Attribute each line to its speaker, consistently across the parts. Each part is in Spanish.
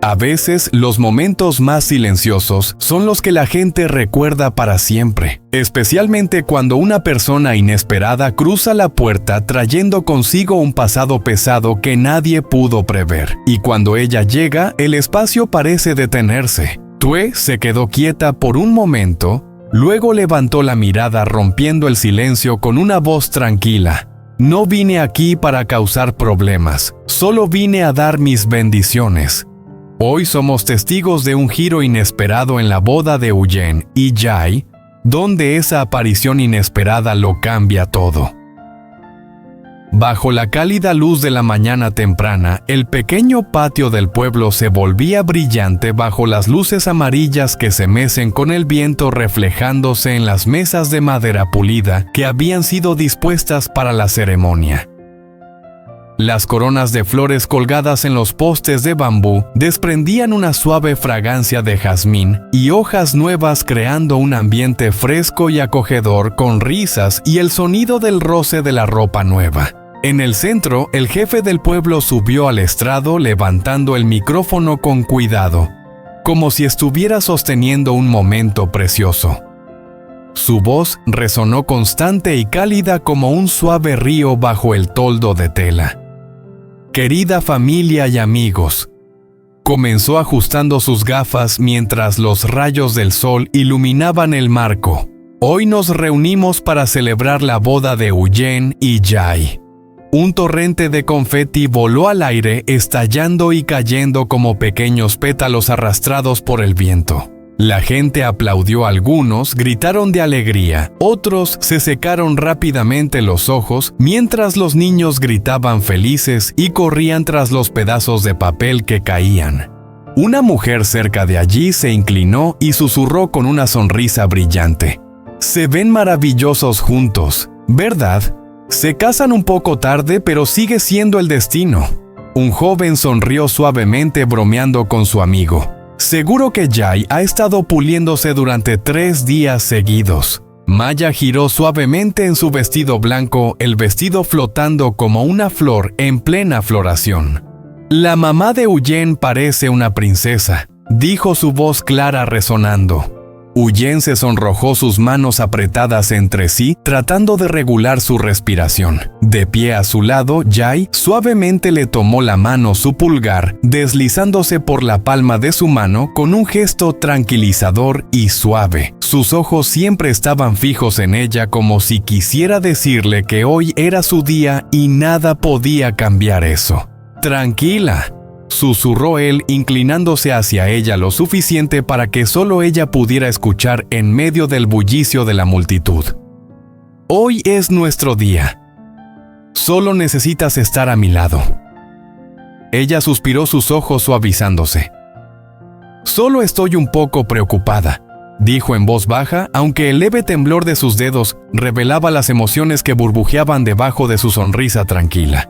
Speaker 1: A veces, los momentos más silenciosos son los que la gente recuerda para siempre, especialmente cuando una persona inesperada cruza la puerta trayendo consigo un pasado pesado que nadie pudo prever, y cuando ella llega, el espacio parece detenerse. Tue se quedó quieta por un momento, luego levantó la mirada rompiendo el silencio con una voz tranquila. No vine aquí para causar problemas, solo vine a dar mis bendiciones. Hoy somos testigos de un giro inesperado en la boda de Huyen y Jai, donde esa aparición inesperada lo cambia todo. Bajo la cálida luz de la mañana temprana, el pequeño patio del pueblo se volvía brillante bajo las luces amarillas que se mecen con el viento reflejándose en las mesas de madera pulida que habían sido dispuestas para la ceremonia. Las coronas de flores colgadas en los postes de bambú desprendían una suave fragancia de jazmín y hojas nuevas creando un ambiente fresco y acogedor con risas y el sonido del roce de la ropa nueva. En el centro, el jefe del pueblo subió al estrado levantando el micrófono con cuidado, como si estuviera sosteniendo un momento precioso. Su voz resonó constante y cálida como un suave río bajo el toldo de tela. Querida familia y amigos, comenzó ajustando sus gafas mientras los rayos del sol iluminaban el marco. Hoy nos reunimos para celebrar la boda de Huyen y Jai. Un torrente de confeti voló al aire, estallando y cayendo como pequeños pétalos arrastrados por el viento. La gente aplaudió, algunos gritaron de alegría, otros se secaron rápidamente los ojos, mientras los niños gritaban felices y corrían tras los pedazos de papel que caían. Una mujer cerca de allí se inclinó y susurró con una sonrisa brillante. Se ven maravillosos juntos, ¿verdad? Se casan un poco tarde, pero sigue siendo el destino. Un joven sonrió suavemente bromeando con su amigo. Seguro que Jai ha estado puliéndose durante 3 días seguidos. Maya giró suavemente en su vestido blanco, el vestido flotando como una flor en plena floración. La mamá de Huyen parece una princesa, dijo su voz clara resonando. Huyen se sonrojó, sus manos apretadas entre sí, tratando de regular su respiración. De pie a su lado, Jai suavemente le tomó la mano, su pulgar, deslizándose por la palma de su mano con un gesto tranquilizador y suave. Sus ojos siempre estaban fijos en ella como si quisiera decirle que hoy era su día y nada podía cambiar eso. «Tranquila», susurró él, inclinándose hacia ella lo suficiente para que solo ella pudiera escuchar en medio del bullicio de la multitud. «Hoy es nuestro día. Solo necesitas estar a mi lado». Ella suspiró, sus ojos suavizándose. «Solo estoy un poco preocupada», dijo en voz baja, aunque el leve temblor de sus dedos revelaba las emociones que burbujeaban debajo de su sonrisa tranquila.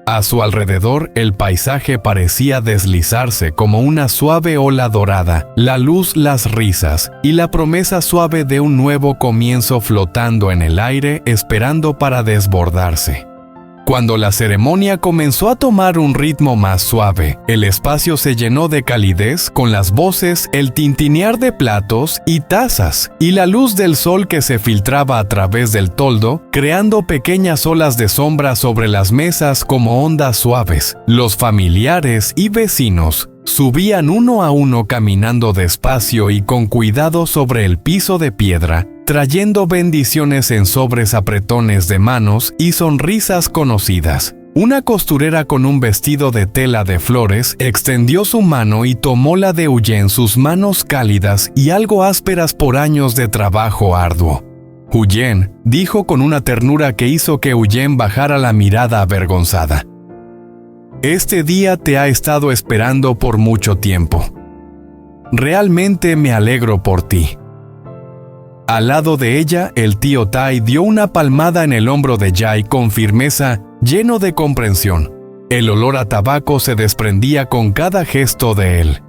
Speaker 1: A su alrededor, el paisaje parecía deslizarse como una suave ola dorada, la luz, las risas y la promesa suave de un nuevo comienzo flotando en el aire, esperando para desbordarse. Cuando la ceremonia comenzó a tomar un ritmo más suave, el espacio se llenó de calidez con las voces, el tintinear de platos y tazas, y la luz del sol que se filtraba a través del toldo, creando pequeñas olas de sombra sobre las mesas como ondas suaves. Los familiares y vecinos subían uno a uno caminando despacio y con cuidado sobre el piso de piedra, trayendo bendiciones en sobres apretones de manos y sonrisas conocidas. Una costurera con un vestido de tela de flores extendió su mano y tomó la de Huyen, sus manos cálidas y algo ásperas por años de trabajo arduo. «Huyen», dijo con una ternura que hizo que Huyen bajara la mirada avergonzada. «Este día te ha estado esperando por mucho tiempo. Realmente me alegro por ti». Al lado de ella, el tío Tai dio una palmada en el hombro de Jai con firmeza, lleno de comprensión. El olor a tabaco se desprendía con cada gesto de él.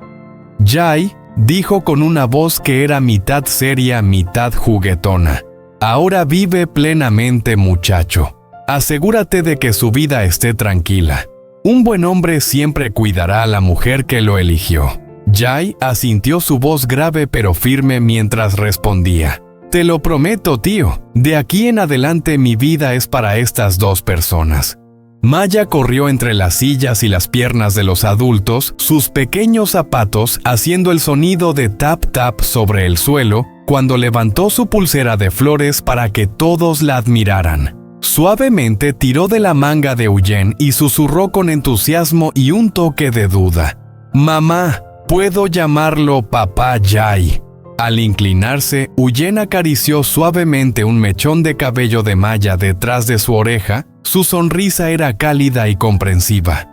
Speaker 1: «Jai», dijo con una voz que era mitad seria, mitad juguetona, «ahora vive plenamente, muchacho. Asegúrate de que su vida esté tranquila. Un buen hombre siempre cuidará a la mujer que lo eligió. Jay asintió su voz grave pero firme mientras respondía. Te lo prometo, tío. De aquí en adelante mi vida es para estas dos personas. Maya corrió entre las sillas y las piernas de los adultos, sus pequeños zapatos haciendo el sonido de tap-tap sobre el suelo, cuando levantó su pulsera de flores para que todos la admiraran. Suavemente tiró de la manga de Eugene y susurró con entusiasmo y un toque de duda. «Mamá, puedo llamarlo Papá Jay». Al inclinarse, Eugene acarició suavemente un mechón de cabello de Maya detrás de su oreja. Su sonrisa era cálida y comprensiva.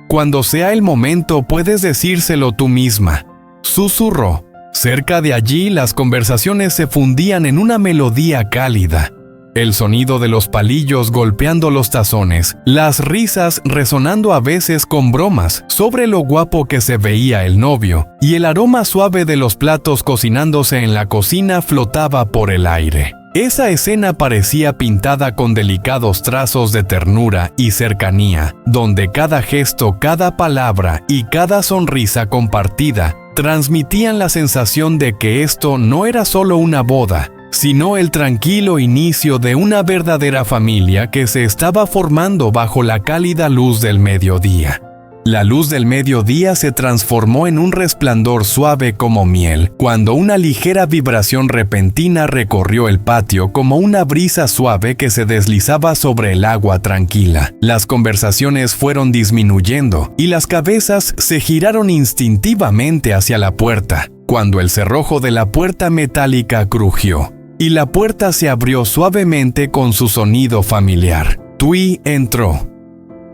Speaker 1: «Cuando sea el momento, puedes decírselo tú misma», susurró. Cerca de allí, las conversaciones se fundían en una melodía cálida. El sonido de los palillos golpeando los tazones, las risas resonando a veces con bromas sobre lo guapo que se veía el novio, y el aroma suave de los platos cocinándose en la cocina flotaba por el aire. Esa escena parecía pintada con delicados trazos de ternura y cercanía, donde cada gesto, cada palabra y cada sonrisa compartida transmitían la sensación de que esto no era solo una boda, sino el tranquilo inicio de una verdadera familia que se estaba formando bajo la cálida luz del mediodía. La luz del mediodía se transformó en un resplandor suave como miel, cuando una ligera vibración repentina recorrió el patio como una brisa suave que se deslizaba sobre el agua tranquila. Las conversaciones fueron disminuyendo y las cabezas se giraron instintivamente hacia la puerta, cuando el cerrojo de la puerta metálica crujió, y la puerta se abrió suavemente con su sonido familiar. Thuy entró.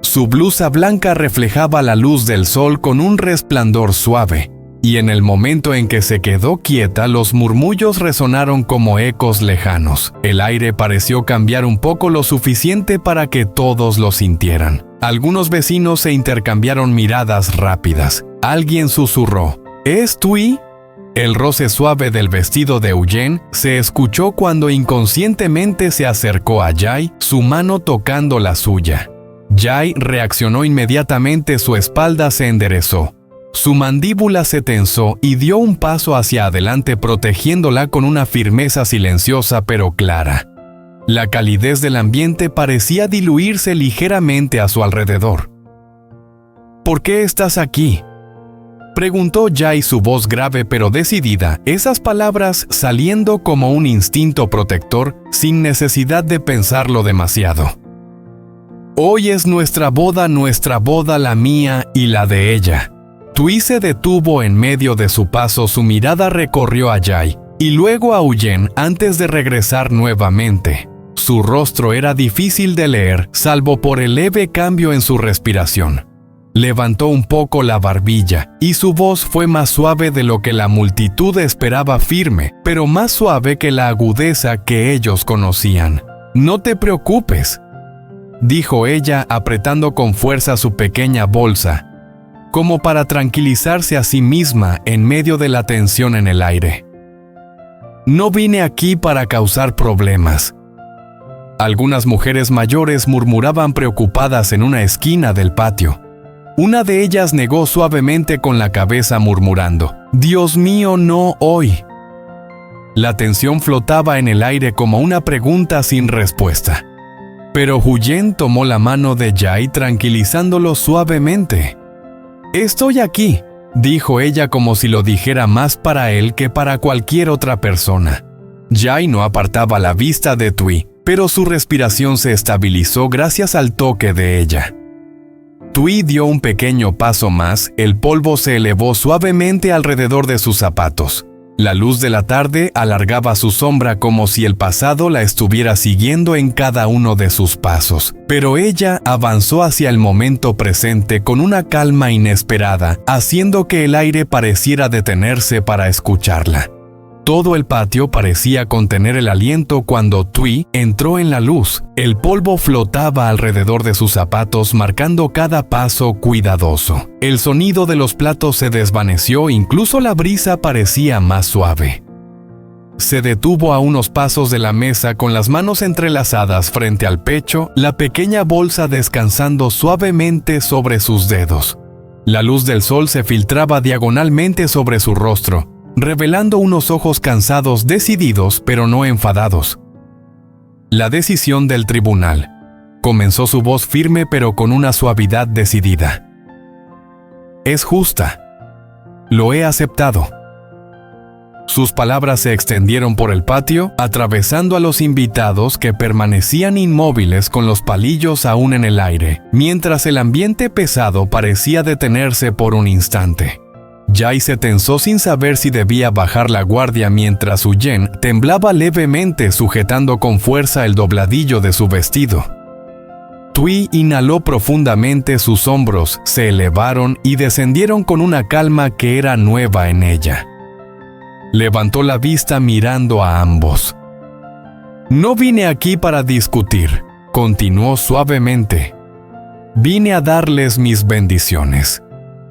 Speaker 1: Su blusa blanca reflejaba la luz del sol con un resplandor suave, y en el momento en que se quedó quieta, los murmullos resonaron como ecos lejanos. El aire pareció cambiar un poco lo suficiente para que todos lo sintieran. Algunos vecinos se intercambiaron miradas rápidas. Alguien susurró: ¿Es Thuy? El roce suave del vestido de Eugene se escuchó cuando inconscientemente se acercó a Jay, su mano tocando la suya. Jay reaccionó inmediatamente, su espalda se enderezó. Su mandíbula se tensó y dio un paso hacia adelante protegiéndola con una firmeza silenciosa pero clara. La calidez del ambiente parecía diluirse ligeramente a su alrededor. ¿Por qué estás aquí?, preguntó Jay, su voz grave pero decidida, esas palabras saliendo como un instinto protector sin necesidad de pensarlo demasiado. Hoy es nuestra boda, la mía y la de ella. Thuy se detuvo en medio de su paso, su mirada recorrió a Jay y luego a Eugene antes de regresar nuevamente. Su rostro era difícil de leer, salvo por el leve cambio en su respiración. Levantó un poco la barbilla y su voz fue más suave de lo que la multitud esperaba, firme, pero más suave que la agudeza que ellos conocían. «No te preocupes», dijo ella apretando con fuerza su pequeña bolsa, como para tranquilizarse a sí misma en medio de la tensión en el aire. «No vine aquí para causar problemas». Algunas mujeres mayores murmuraban preocupadas en una esquina del patio. Una de ellas negó suavemente con la cabeza murmurando: «Dios mío, no hoy». La tensión flotaba en el aire como una pregunta sin respuesta. Pero Eugene tomó la mano de Jay tranquilizándolo suavemente. «Estoy aquí», dijo ella como si lo dijera más para él que para cualquier otra persona. Jay no apartaba la vista de Thuy, pero su respiración se estabilizó gracias al toque de ella. Thuy dio un pequeño paso más, el polvo se elevó suavemente alrededor de sus zapatos. La luz de la tarde alargaba su sombra como si el pasado la estuviera siguiendo en cada uno de sus pasos. Pero ella avanzó hacia el momento presente con una calma inesperada, haciendo que el aire pareciera detenerse para escucharla. Todo el patio parecía contener el aliento cuando Thuy entró en la luz. El polvo flotaba alrededor de sus zapatos, marcando cada paso cuidadoso. El sonido de los platos se desvaneció, incluso la brisa parecía más suave. se detuvo a unos pasos de la mesa con las manos entrelazadas frente al pecho, la pequeña bolsa descansando suavemente sobre sus dedos. La luz del sol se filtraba diagonalmente sobre su rostro, revelando unos ojos cansados, decididos, pero no enfadados. La decisión del tribunal. Comenzó su voz firme pero con una suavidad decidida. Es justa. Lo he aceptado. Sus palabras se extendieron por el patio, atravesando a los invitados que permanecían inmóviles con los palillos aún en el aire, mientras el ambiente pesado parecía detenerse por un instante. Jai se tensó sin saber si debía bajar la guardia mientras Huyen temblaba levemente sujetando con fuerza el dobladillo de su vestido. Tui inhaló profundamente, sus hombros se elevaron y descendieron con una calma que era nueva en ella. Levantó la vista mirando a ambos. No vine aquí para discutir, continuó suavemente. Vine a darles mis bendiciones.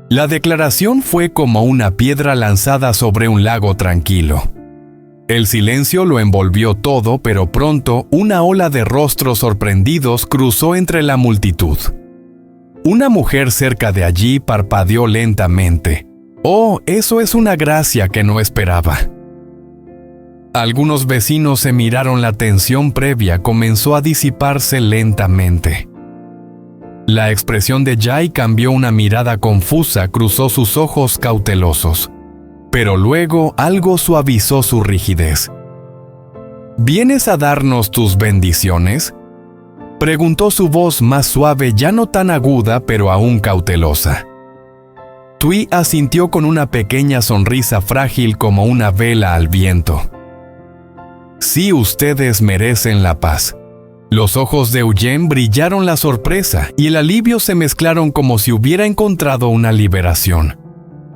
Speaker 1: La declaración fue como una piedra lanzada sobre un lago tranquilo. El silencio lo envolvió todo, pero pronto una ola de rostros sorprendidos cruzó entre la multitud. Una mujer cerca de allí parpadeó lentamente. Oh, eso es una gracia que no esperaba. Algunos vecinos se miraron, la tensión previa comenzó a disiparse lentamente. La expresión de Jai cambió, una mirada confusa cruzó sus ojos cautelosos. Pero luego algo suavizó su rigidez. ¿Vienes a darnos tus bendiciones?, preguntó su voz más suave, ya no tan aguda, pero aún cautelosa. Tui asintió con una pequeña sonrisa frágil como una vela al viento. Sí, ustedes merecen la paz. Los ojos de Huyen brillaron la sorpresa y el alivio se mezclaron como si hubiera encontrado una liberación.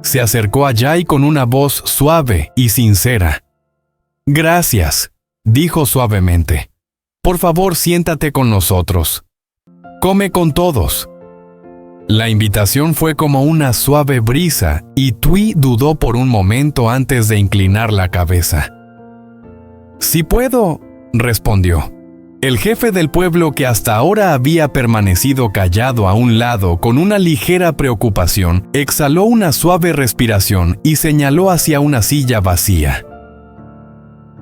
Speaker 1: Se acercó a Jai con una voz suave y sincera. Gracias, dijo suavemente. Por favor, siéntate con nosotros. Come con todos. La invitación fue como una suave brisa y Tui dudó por un momento antes de inclinar la cabeza. «Sí puedo», respondió. El jefe del pueblo, que hasta ahora había permanecido callado a un lado con una ligera preocupación, exhaló una suave respiración y señaló hacia una silla vacía.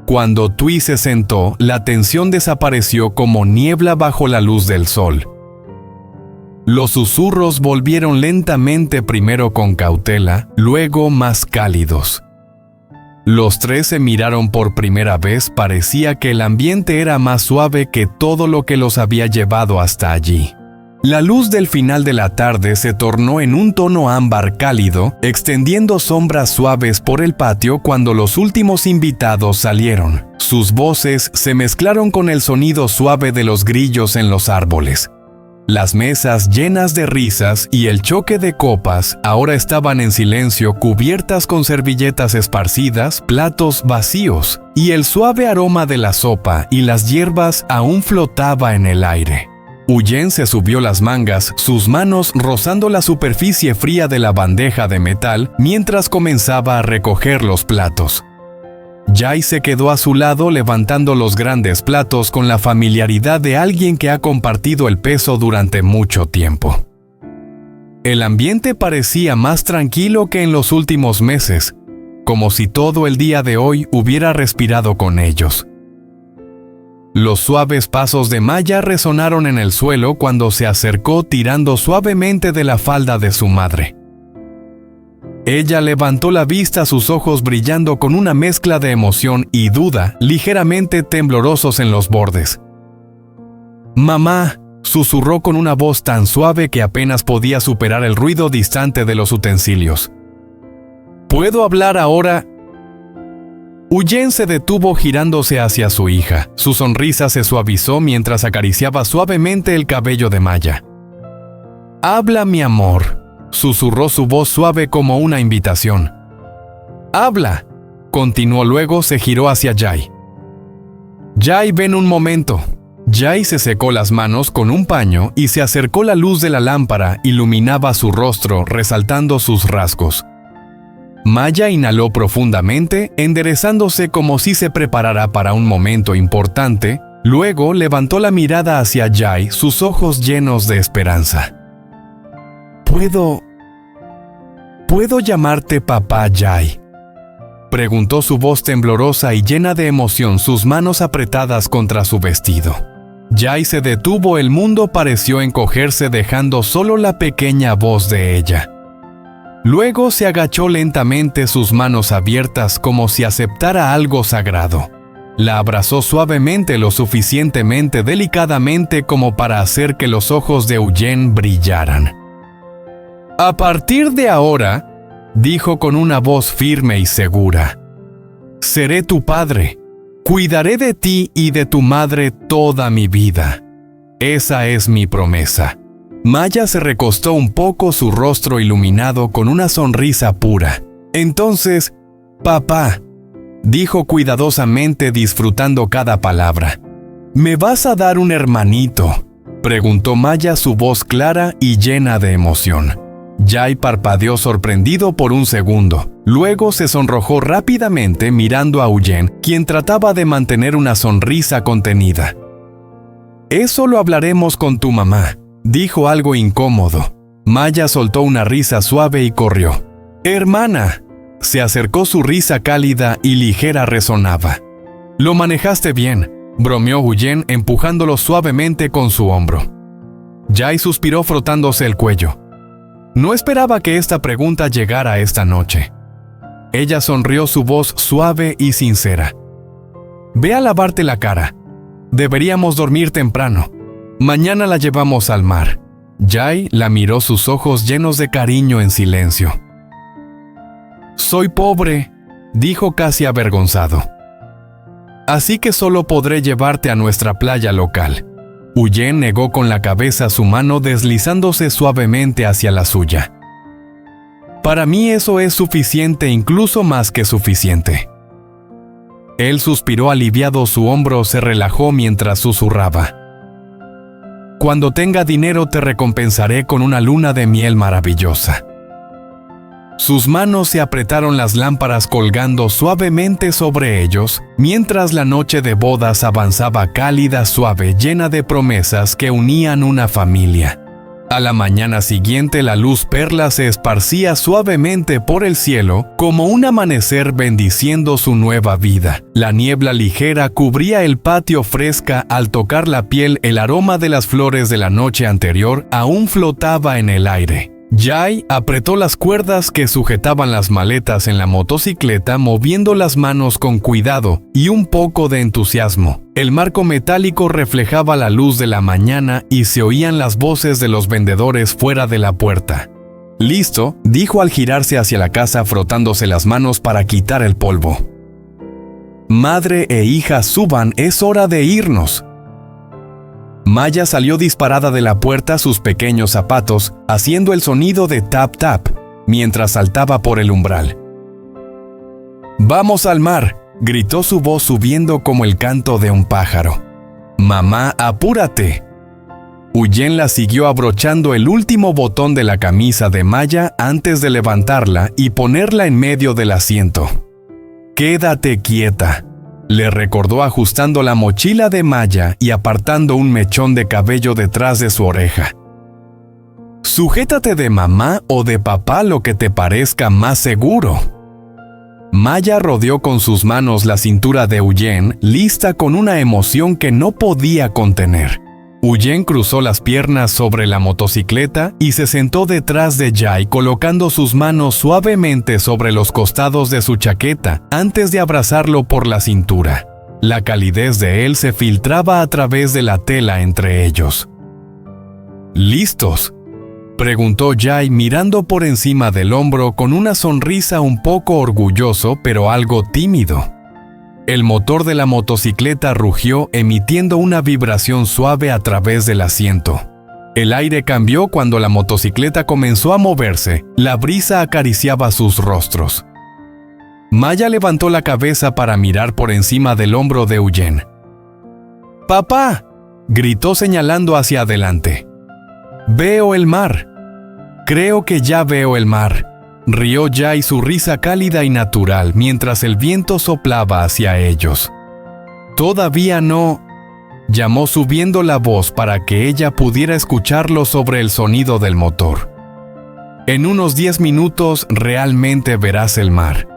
Speaker 1: Cuando Tui se sentó, la tensión desapareció como niebla bajo la luz del sol. Los susurros volvieron lentamente, primero con cautela, luego más cálidos. Los tres se miraron por primera vez. Parecía que el ambiente era más suave que todo lo que los había llevado hasta allí. La luz del final de la tarde se tornó en un tono ámbar cálido, extendiendo sombras suaves por el patio cuando los últimos invitados salieron. Sus voces se mezclaron con el sonido suave de los grillos en los árboles. Las mesas llenas de risas y el choque de copas ahora estaban en silencio, cubiertas con servilletas esparcidas, platos vacíos, y el suave aroma de la sopa y las hierbas aún flotaba en el aire. Huyen se subió las mangas, sus manos rozando la superficie fría de la bandeja de metal mientras comenzaba a recoger los platos. Jai se quedó a su lado levantando los grandes platos con la familiaridad de alguien que ha compartido el peso durante mucho tiempo. El ambiente parecía más tranquilo que en los últimos meses, como si todo el día de hoy hubiera respirado con ellos. Los suaves pasos de Maya resonaron en el suelo cuando se acercó tirando suavemente de la falda de su madre. Ella levantó la vista, sus ojos brillando con una mezcla de emoción y duda, ligeramente temblorosos en los bordes. «Mamá», susurró con una voz tan suave que apenas podía superar el ruido distante de los utensilios. «¿Puedo hablar ahora?» Huyen se detuvo girándose hacia su hija. Su sonrisa se suavizó mientras acariciaba suavemente el cabello de Maya. «Habla, mi amor», susurró su voz suave como una invitación. «Habla», continuó, luego se giró hacia Jai. «Jai, ven un momento». Jai se secó las manos con un paño y se acercó. La luz de la lámpara iluminaba su rostro, resaltando sus rasgos. Maya inhaló profundamente, enderezándose como si se preparara para un momento importante. Luego levantó la mirada hacia Jai, sus ojos llenos de esperanza. ¿Puedo llamarte papá, Jai?, preguntó su voz temblorosa y llena de emoción, sus manos apretadas contra su vestido. Jai se detuvo, el mundo pareció encogerse dejando solo la pequeña voz de ella. Luego se agachó lentamente, sus manos abiertas como si aceptara algo sagrado. La abrazó suavemente, lo suficientemente delicadamente como para hacer que los ojos de Eugene brillaran. «A partir de ahora», dijo con una voz firme y segura, «seré tu padre. Cuidaré de ti y de tu madre toda mi vida. Esa es mi promesa». Maya se recostó un poco, su rostro iluminado con una sonrisa pura. «Entonces, papá», dijo cuidadosamente, disfrutando cada palabra. «¿Me vas a dar un hermanito?», preguntó Maya, su voz clara y llena de emoción. Jai parpadeó sorprendido por un segundo. Luego se sonrojó rápidamente mirando a Eugene, quien trataba de mantener una sonrisa contenida. «Eso lo hablaremos con tu mamá», dijo algo incómodo. Maya soltó una risa suave y corrió. «Hermana». Se acercó, su risa cálida y ligera resonaba. «Lo manejaste bien», bromeó Eugene, empujándolo suavemente con su hombro. Jai suspiró frotándose el cuello. No esperaba que esta pregunta llegara esta noche. Ella sonrió, su voz suave y sincera. «Ve a lavarte la cara. Deberíamos dormir temprano. Mañana la llevamos al mar». Jai la miró, sus ojos llenos de cariño, en silencio. «Soy pobre», dijo casi avergonzado. «Así que solo podré llevarte a nuestra playa local». Eugene negó con la cabeza, su mano deslizándose suavemente hacia la suya. «Para mí eso es suficiente, incluso más que suficiente». Él suspiró aliviado, su hombro se relajó mientras susurraba. «Cuando tenga dinero te recompensaré con una luna de miel maravillosa». Sus manos se apretaron, las lámparas colgando suavemente sobre ellos, mientras la noche de bodas avanzaba cálida, suave, llena de promesas que unían una familia. A la mañana siguiente, la luz perla se esparcía suavemente por el cielo, como un amanecer bendiciendo su nueva vida. La niebla ligera cubría el patio, fresca al tocar la piel, el aroma de las flores de la noche anterior aún flotaba en el aire. Jai apretó las cuerdas que sujetaban las maletas en la motocicleta, moviendo las manos con cuidado y un poco de entusiasmo. El marco metálico reflejaba la luz de la mañana y se oían las voces de los vendedores fuera de la puerta. «Listo», dijo al girarse hacia la casa, frotándose las manos para quitar el polvo. «Madre e hija, suban, es hora de irnos». Maya salió disparada de la puerta, sus pequeños zapatos haciendo el sonido de tap tap mientras saltaba por el umbral. «Vamos al mar», gritó, su voz subiendo como el canto de un pájaro. «Mamá, apúrate». Eugene la siguió abrochando el último botón de la camisa de Maya antes de levantarla y ponerla en medio del asiento. «Quédate quieta», le recordó, ajustando la mochila de Maya y apartando un mechón de cabello detrás de su oreja. «Sujétate de mamá o de papá, lo que te parezca más seguro». Maya rodeó con sus manos la cintura de Eugene, lista con una emoción que no podía contener. Eugene cruzó las piernas sobre la motocicleta y se sentó detrás de Jai, colocando sus manos suavemente sobre los costados de su chaqueta antes de abrazarlo por la cintura. La calidez de él se filtraba a través de la tela entre ellos. «¿Listos?», preguntó Jai, mirando por encima del hombro con una sonrisa un poco orgulloso pero algo tímido. El motor de la motocicleta rugió, emitiendo una vibración suave a través del asiento. El aire cambió cuando la motocicleta comenzó a moverse, la brisa acariciaba sus rostros. Maya levantó la cabeza para mirar por encima del hombro de Eugene. «¡Papá!», gritó señalando hacia adelante. «Veo el mar. Creo que ya veo el mar». rió Jai su risa cálida y natural mientras el viento soplaba hacia ellos. «Todavía no», llamó subiendo la voz para que ella pudiera escucharlo sobre el sonido del motor. «En unos 10 minutos realmente verás el mar.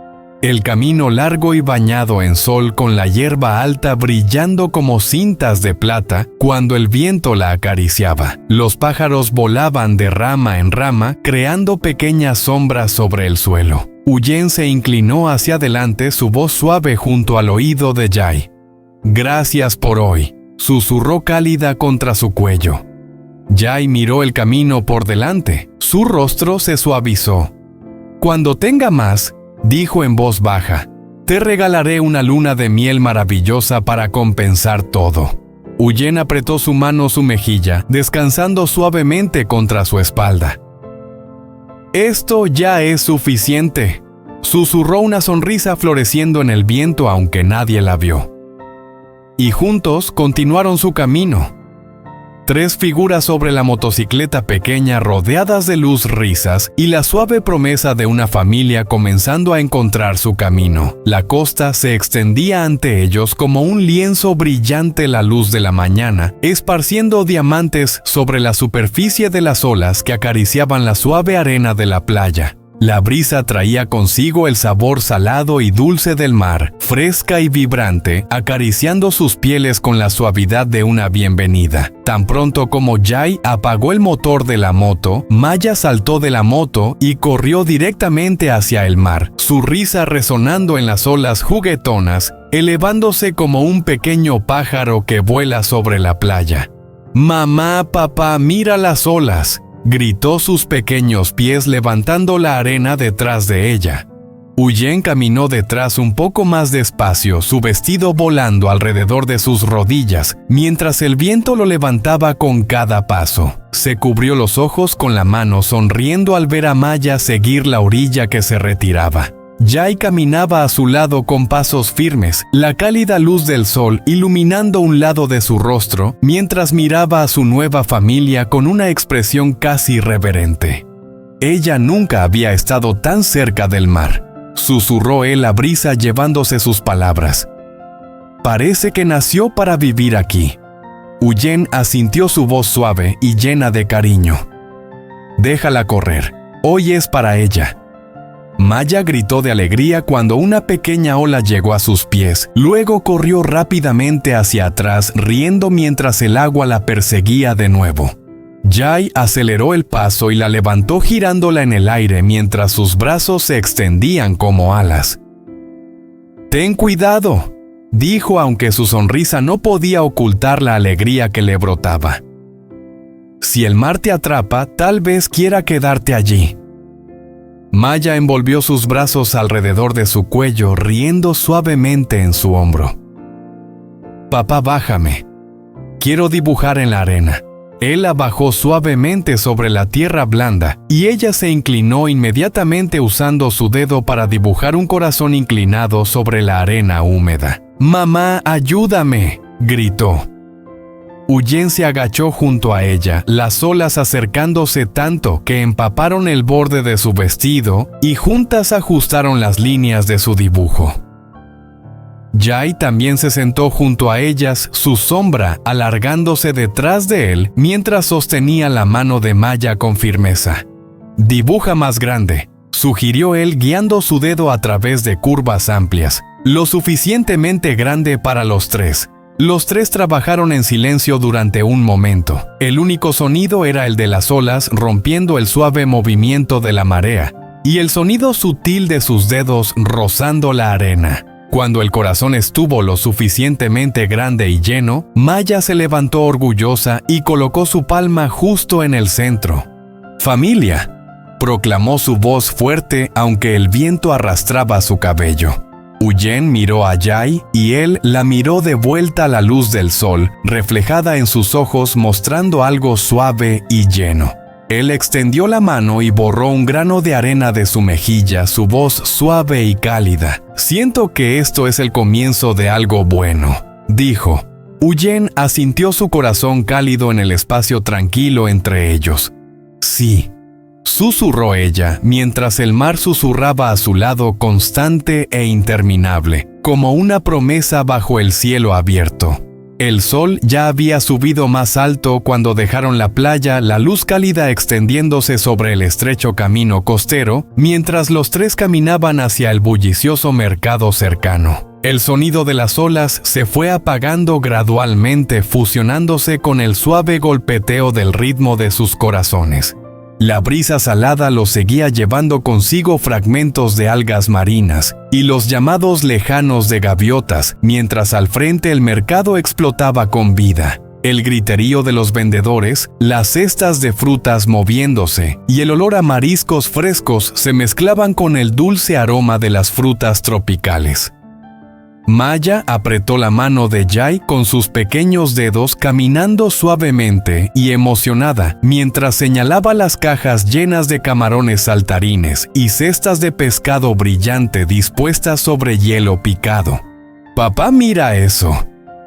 Speaker 1: El camino largo y bañado en sol con la hierba alta brillando como cintas de plata cuando el viento la acariciaba. Los pájaros volaban de rama en rama creando pequeñas sombras sobre el suelo. Huyen se inclinó hacia adelante, su voz suave junto al oído de Jai. «Gracias por hoy», susurró cálida contra su cuello. Jai miró el camino por delante. Su rostro se suavizó. «Cuando tenga más», dijo en voz baja, «te regalaré una luna de miel maravillosa para compensar todo». Huyen apretó su mano su mejilla, descansando suavemente contra su espalda. «Esto ya es suficiente», susurró una sonrisa floreciendo en el viento aunque nadie la vio. Y juntos continuaron su camino. 3 figuras sobre la motocicleta pequeña rodeadas de luz risas y la suave promesa de una familia comenzando a encontrar su camino. La costa se extendía ante ellos como un lienzo brillante a la luz de la mañana, esparciendo diamantes sobre la superficie de las olas que acariciaban la suave arena de la playa. La brisa traía consigo el sabor salado y dulce del mar, fresca y vibrante, acariciando sus pieles con la suavidad de una bienvenida. Tan pronto como Jai apagó el motor de la moto, Maya saltó de la moto y corrió directamente hacia el mar, su risa resonando en las olas juguetonas, elevándose como un pequeño pájaro que vuela sobre la playa. «Mamá, papá, mira las olas», gritó sus pequeños pies levantando la arena detrás de ella. Huyen caminó detrás un poco más despacio, su vestido volando alrededor de sus rodillas, mientras el viento lo levantaba con cada paso. Se cubrió los ojos con la mano sonriendo al ver a Maya seguir la orilla que se retiraba. Jai caminaba a su lado con pasos firmes, la cálida luz del sol iluminando un lado de su rostro, mientras miraba a su nueva familia con una expresión casi reverente. Ella nunca había estado tan cerca del mar, susurró él a brisa llevándose sus palabras. «Parece que nació para vivir aquí». Huyen asintió su voz suave y llena de cariño. «Déjala correr, hoy es para ella». Maya gritó de alegría cuando una pequeña ola llegó a sus pies. Luego corrió rápidamente hacia atrás, riendo mientras el agua la perseguía de nuevo. Jai aceleró el paso y la levantó girándola en el aire mientras sus brazos se extendían como alas. «Ten cuidado», dijo aunque su sonrisa no podía ocultar la alegría que le brotaba. «Si el mar te atrapa, tal vez quiera quedarte allí». Maya envolvió sus brazos alrededor de su cuello, riendo suavemente en su hombro. «Papá, bájame. Quiero dibujar en la arena». Él la bajó suavemente sobre la tierra blanda, y ella se inclinó inmediatamente usando su dedo para dibujar un corazón inclinado sobre la arena húmeda. «Mamá, ayúdame», gritó. Huyen se agachó junto a ella, las olas acercándose tanto que empaparon el borde de su vestido y juntas ajustaron las líneas de su dibujo. Jai también se sentó junto a ellas, su sombra alargándose detrás de él mientras sostenía la mano de Maya con firmeza. «Dibuja más grande», sugirió él guiando su dedo a través de curvas amplias, lo suficientemente grande para los tres. Los tres trabajaron en silencio durante un momento. El único sonido era el de las olas rompiendo el suave movimiento de la marea y el sonido sutil de sus dedos rozando la arena. Cuando el corazón estuvo lo suficientemente grande y lleno, Maya se levantó orgullosa y colocó su palma justo en el centro. «Familia», proclamó su voz fuerte aunque el viento arrastraba su cabello. Huyen miró a Jai y él la miró de vuelta a la luz del sol, reflejada en sus ojos mostrando algo suave y lleno. Él extendió la mano y borró un grano de arena de su mejilla, su voz suave y cálida. «Siento que esto es el comienzo de algo bueno», dijo. Huyen asintió su corazón cálido en el espacio tranquilo entre ellos. «Sí», susurró ella, mientras el mar susurraba a su lado constante e interminable, como una promesa bajo el cielo abierto. El sol ya había subido más alto cuando dejaron la playa, la luz cálida extendiéndose sobre el estrecho camino costero, mientras los tres caminaban hacia el bullicioso mercado cercano. El sonido de las olas se fue apagando gradualmente, fusionándose con el suave golpeteo del ritmo de sus corazones. La brisa salada los seguía llevando consigo fragmentos de algas marinas y los llamados lejanos de gaviotas, mientras al frente el mercado explotaba con vida. El griterío de los vendedores, las cestas de frutas moviéndose y el olor a mariscos frescos se mezclaban con el dulce aroma de las frutas tropicales. Maya apretó la mano de Jai con sus pequeños dedos, caminando suavemente y emocionada, mientras señalaba las cajas llenas de camarones saltarines y cestas de pescado brillante dispuestas sobre hielo picado. «Papá, mira eso.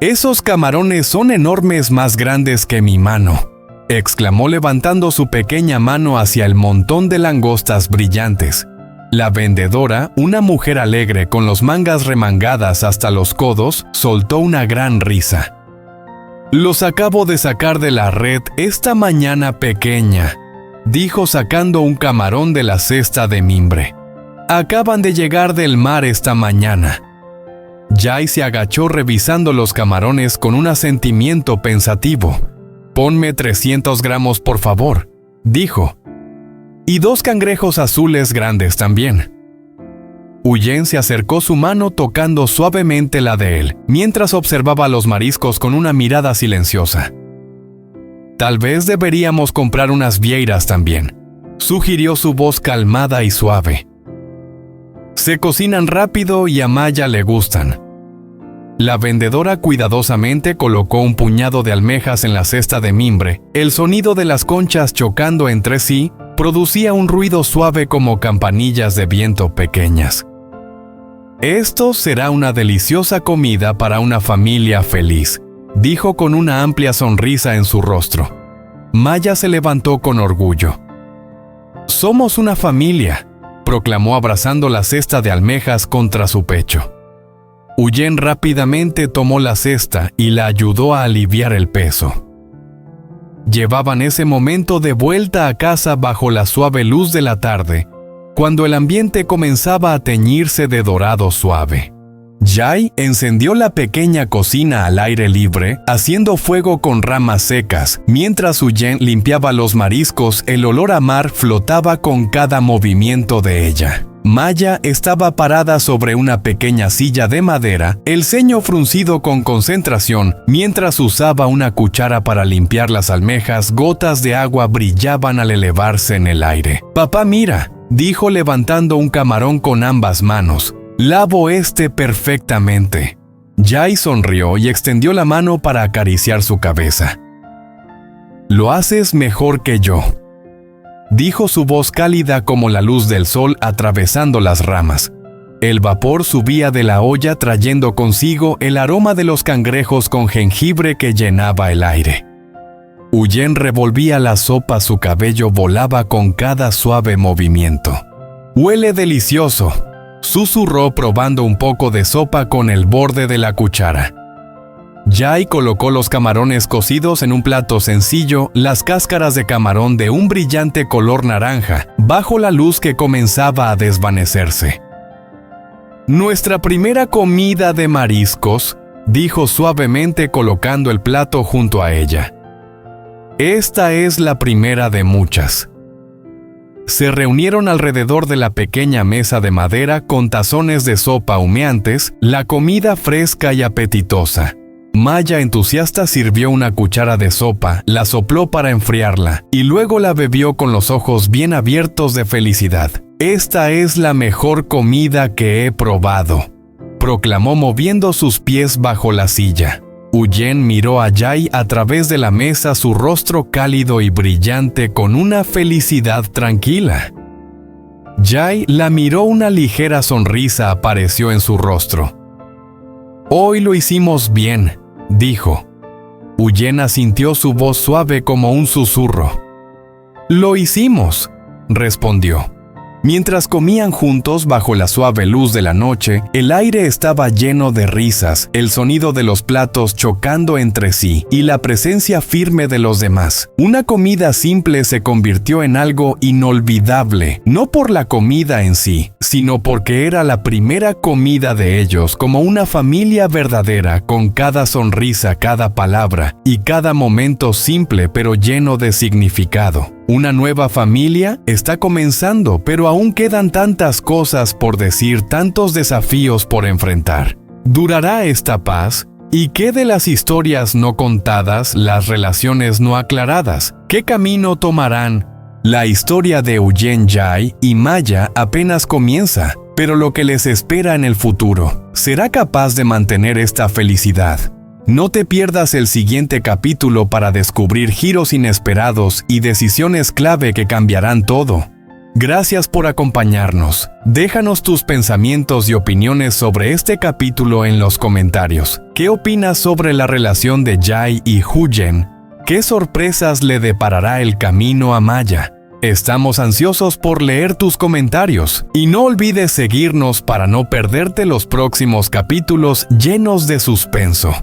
Speaker 1: Esos camarones son enormes, más grandes que mi mano», exclamó levantando su pequeña mano hacia el montón de langostas brillantes. La vendedora, una mujer alegre con las mangas remangadas hasta los codos, soltó una gran risa. «Los acabo de sacar de la red esta mañana, pequeña», dijo sacando un camarón de la cesta de mimbre. «Acaban de llegar del mar esta mañana». Jai se agachó revisando los camarones con un asentimiento pensativo. «Ponme 300 gramos, por favor», dijo. «Y 2 cangrejos azules grandes también». Huyen se acercó su mano tocando suavemente la de él, mientras observaba los mariscos con una mirada silenciosa. «Tal vez deberíamos comprar unas vieiras también», sugirió su voz calmada y suave. «Se cocinan rápido y a Maya le gustan». La vendedora cuidadosamente colocó un puñado de almejas en la cesta de mimbre. El sonido de las conchas chocando entre sí producía un ruido suave como campanillas de viento pequeñas. «Esto será una deliciosa comida para una familia feliz», dijo con una amplia sonrisa en su rostro. Maya se levantó con orgullo. «Somos una familia», proclamó abrazando la cesta de almejas contra su pecho. Huyen rápidamente tomó la cesta y la ayudó a aliviar el peso. Llevaban ese momento de vuelta a casa bajo la suave luz de la tarde, cuando el ambiente comenzaba a teñirse de dorado suave. Jai encendió la pequeña cocina al aire libre, haciendo fuego con ramas secas. Mientras Huyen limpiaba los mariscos, el olor a mar flotaba con cada movimiento de ella. Maya estaba parada sobre una pequeña silla de madera, el ceño fruncido con concentración, mientras usaba una cuchara para limpiar las almejas. Gotas de agua brillaban al elevarse en el aire. «Papá, mira», dijo levantando un camarón con ambas manos. «Lavo este perfectamente». Jai sonrió y extendió la mano para acariciar su cabeza. «Lo haces mejor que yo», dijo su voz cálida como la luz del sol atravesando las ramas. El vapor subía de la olla trayendo consigo el aroma de los cangrejos con jengibre que llenaba el aire. Huyen revolvía la sopa, su cabello volaba con cada suave movimiento. «Huele delicioso», susurró probando un poco de sopa con el borde de la cuchara. Jai colocó los camarones cocidos en un plato sencillo, las cáscaras de camarón de un brillante color naranja, bajo la luz que comenzaba a desvanecerse. «Nuestra primera comida de mariscos», dijo suavemente colocando el plato junto a ella. «Esta es la primera de muchas». Se reunieron alrededor de la pequeña mesa de madera con tazones de sopa humeantes, la comida fresca y apetitosa. Maya, entusiasta, sirvió una cuchara de sopa, la sopló para enfriarla, y luego la bebió con los ojos bien abiertos de felicidad. «Esta es la mejor comida que he probado», proclamó moviendo sus pies bajo la silla. Huyen miró a Jai a través de la mesa, su rostro cálido y brillante con una felicidad tranquila. Jai la miró, una ligera sonrisa apareció en su rostro. «Hoy lo hicimos bien», dijo. Huyen asintió, su voz suave como un susurro. «Lo hicimos», respondió. Mientras comían juntos bajo la suave luz de la noche, el aire estaba lleno de risas, el sonido de los platos chocando entre sí y la presencia firme de los demás. Una comida simple se convirtió en algo inolvidable, no por la comida en sí, sino porque era la primera comida de ellos como una familia verdadera, con cada sonrisa, cada palabra y cada momento simple pero lleno de significado. Una nueva familia está comenzando, pero aún quedan tantas cosas por decir, tantos desafíos por enfrentar. ¿Durará esta paz? ¿Y qué de las historias no contadas, las relaciones no aclaradas? ¿Qué camino tomarán? La historia de Eugene Jay y Maya apenas comienza, pero lo que les espera en el futuro, ¿será capaz de mantener esta felicidad? No te pierdas el siguiente capítulo para descubrir giros inesperados y decisiones clave que cambiarán todo. Gracias por acompañarnos. Déjanos tus pensamientos y opiniones sobre este capítulo en los comentarios. ¿Qué opinas sobre la relación de Jay y Hoo-jin? ¿Qué sorpresas le deparará el camino a Maya? Estamos ansiosos por leer tus comentarios. Y no olvides seguirnos para no perderte los próximos capítulos llenos de suspenso.